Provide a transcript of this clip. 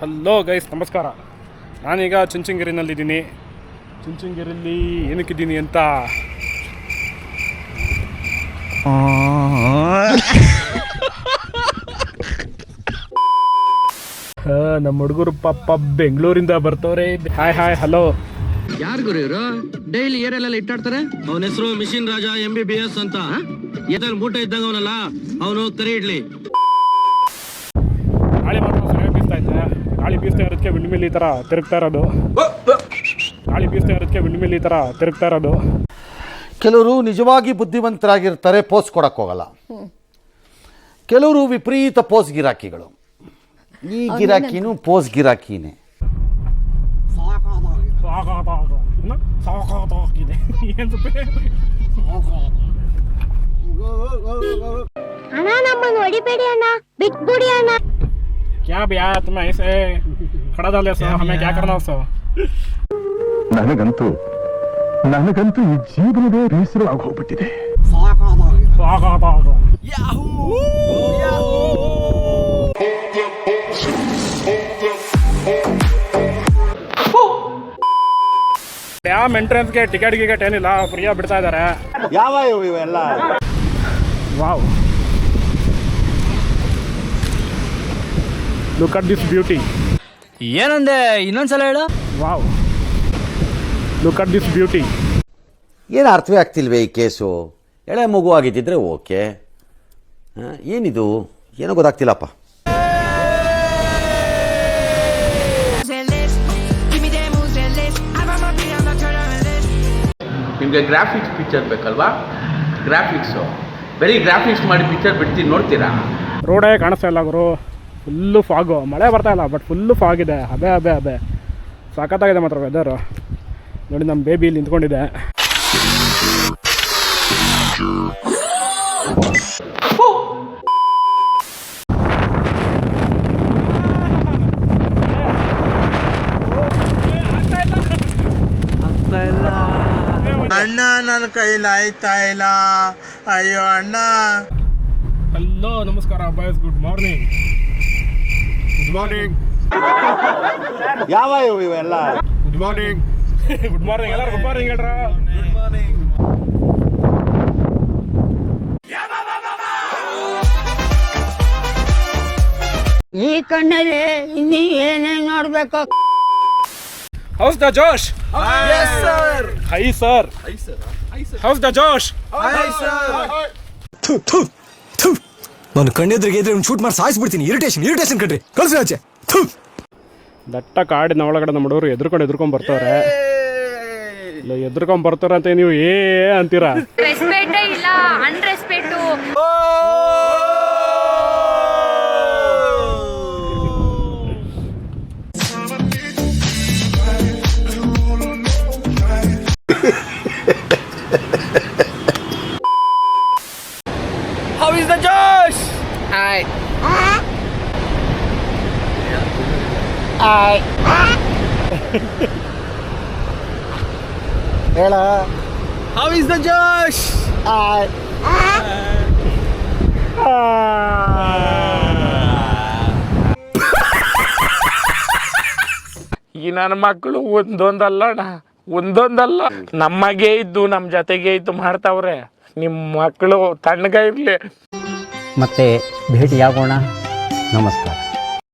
Hello guys, ನಮಸ್ಕಾರ. ನಾನೀಗ ಚುಂಚನಗಿರಿನಲ್ಲಿದ್ದೀನಿ. ಚುಂಚನಗಿರಿಯಲ್ಲಿ ಏನಕ್ಕಿದ್ದೀನಿ ಅಂತ ನಮ್ಮ ಹುಡುಗರು ಪಾಪ ಬೆಂಗಳೂರಿಂದ ಬರ್ತವ್ರೆ. Hi hello. ಯಾರು ಗುರು ಇವರು? ಡೈಲಿ ಏರೆಲ್ಲ ಇಟ್ಟಾಡ್ತಾರೆ. ಅವನ ಹೆಸರು ಮಿಷಿನ್ ರಾಜ MBBS ಅಂತ. ಎದಲ್ಲಿ ಮೂಟೆ ಇದ್ದಂಗ ಅವನಲ್ಲ, ಅವನು ಕರಿ ಇಡ್ಲಿ. ಗಾಳಿ ಮಾತ್ರ ಸರಿಯಾಗಿ ಬೀಸ್ತಾ ಇದೆ. ಗಾಳಿ ಬೀಸ್ತಾ ಇರೋದಕ್ಕೆ ವಿಂಡ್ಮಿಲ್ ಈ ಥರ ತಿರುಗ್ತಾ ಇರೋದು. ಕೆಲವರು ನಿಜವಾಗಿ ಬುದ್ಧಿವಂತರಾಗಿರ್ತಾರೆ, ಪೋಸ್ ಕೊಡಕ್ಕೆ ಹೋಗಲ್ಲ. ಕೆಲವರು ವಿಪರೀತ ಪೋಸ್ ಗಿರಾಕಿಗಳು. ಈ ಗಿರಾಕಿನೂ ಪೋಸ್ ಗಿರಾಕಿನೇ. ಸಾಕಾಗಿದೆ. ಅಣ್ಣ, ನಮ್ಮನ್ನು ಹೊಡಿಬೇಡಿ ಅಣ್ಣ, ಬಿಟ್ಬಿಡಿ ಅಣ್ಣ. क्या भैया तुम ऐसे खड़ा डाले सो, हमें क्या करना सो? ನನಗಂತೂ ಈ ಜೀವನವೇ ಬೇಸರ ಆಗೋಗ್ಬಿಟ್ಟಿದೆ. ಡ್ಯಾಮ್ ಎಂಟ್ರೆನ್ಸ್ಗೆ ಟಿಕೆಟ್ ಏನಿಲ್ಲ, ಫ್ರೀಯಾಗಿ ಬಿಡ್ತಾ ಇದ್ದಾರೆ. ಯಾವ ಇವೆಲ್ಲ? Wow, look at this beauty. ಏನಂದೆ? ಇನ್ನೊಂದ್ಸಲ ಹೇಳು. Wow, look at this beauty. ಏನು ಅರ್ಥವೇ ಆಗ್ತಿಲ್ವೇ ಈ ಕೇಸು? ಎಳೆ ಮಗು ಆಗಿದ್ದಿದ್ರೆ ಓಕೆ, ಏನಿದು ಏನೋ ಗೊತ್ತಾಗ್ತಿಲ್ಲಪ್ಪ. ನಿಮಗೆ ಗ್ರಾಫಿಕ್ಸ್ ಪಿಕ್ಚರ್ ಬೇಕಲ್ವಾ? ಬರೀ ಗ್ರಾಫಿಕ್ಸ್ ಮಾಡಿ ಪಿಕ್ಚರ್ ಬಿಡ್ತೀನಿ, ನೋಡ್ತೀರಾ? ರೋಡೇ ಕಾಣಿಸ್ತಾ ಇಲ್ಲ ಗುರು, ಫುಲ್ಲು ಫಾಗು. ಮಳೆ ಬರ್ತಾ ಇಲ್ಲ, ಬಟ್ ಫುಲ್ಲು ಫಾಗ್ ಇದೆ. ಅಬೆ ಸಖತ್ತಾಗಿದೆ ಮಾತ್ರ ವೆದರು. ನೋಡಿ, ನಮ್ಮ ಬೇಬಿ ಇಲ್ಲಿ ನಿಂತ್ಕೊಂಡಿದೆ. ಅಣ್ಣ, ನನ್ನ ಕೈಲಿ ಆಯ್ತಾ ಇಲ್ಲ. ಅಯ್ಯೋ ಅಣ್ಣ. ಹಲೋ, ನಮಸ್ಕಾರ ಬಾಯ್ಸ್, ಗುಡ್ ಮಾರ್ನಿಂಗ್. ಯಾವ ಇವೆಲ್ಲ? ಗುಡ್ ಮಾರ್ನಿಂಗ್ ಎಲ್ಲರೂ ಗುಡ್ ಮಾರ್ನಿಂಗ್ ಹೇಳ್ರ. ಈ ಕಣ್ಣಲ್ಲಿ ಇನ್ನೀ ಏನೇನ್ ನೋಡ್ಬೇಕು? How's the josh? High sir. How's the josh? ನಾನು ಕಣ್ಣೆದ್ರಿಗೆ ಇದ್ರೆ ಶೂಟ್ ಮಾಡಿ ಸಾಯಿಸ್ಬಿಡ್ತೀನಿ. ಇರಿಟೇಷನ್ ಕಣ್ರಿ, ಕಳ್ಸಿ ಆಚೆ. ದಟ್ಟ ಕಾಡಿನ ಒಳಗಡೆ ನಮ್ಮ ಹುಡುಗರು ಎದ್ರುಕೊಂಡ್ ಬರ್ತಾರೆ. ಅಂತ ನೀವು ಅಂತೀರಾ? ರೆಸ್ಪೆಕ್ಟೇ ಇಲ್ಲ, unrespect. How is the Josh? ಹೇಳ. How is the Josh? ಈ ನನ್ನ ಮಕ್ಕಳು ಒಂದೊಂದಲ್ಲ ನಮಗೆ ಇದ್ದು ನಮ್ಮ ಜೊತೆಗೆ ಇದ್ದು ಮಾಡ್ತಾವ್ರೆ. ನಿಮ್ಮ ಮಕ್ಕಳು ತಣ್ಣಗ ಇರ್ಲಿ. ಮತ್ತೆ ಭೇಟಿಯಾಗೋಣ. ನಮಸ್ಕಾರ.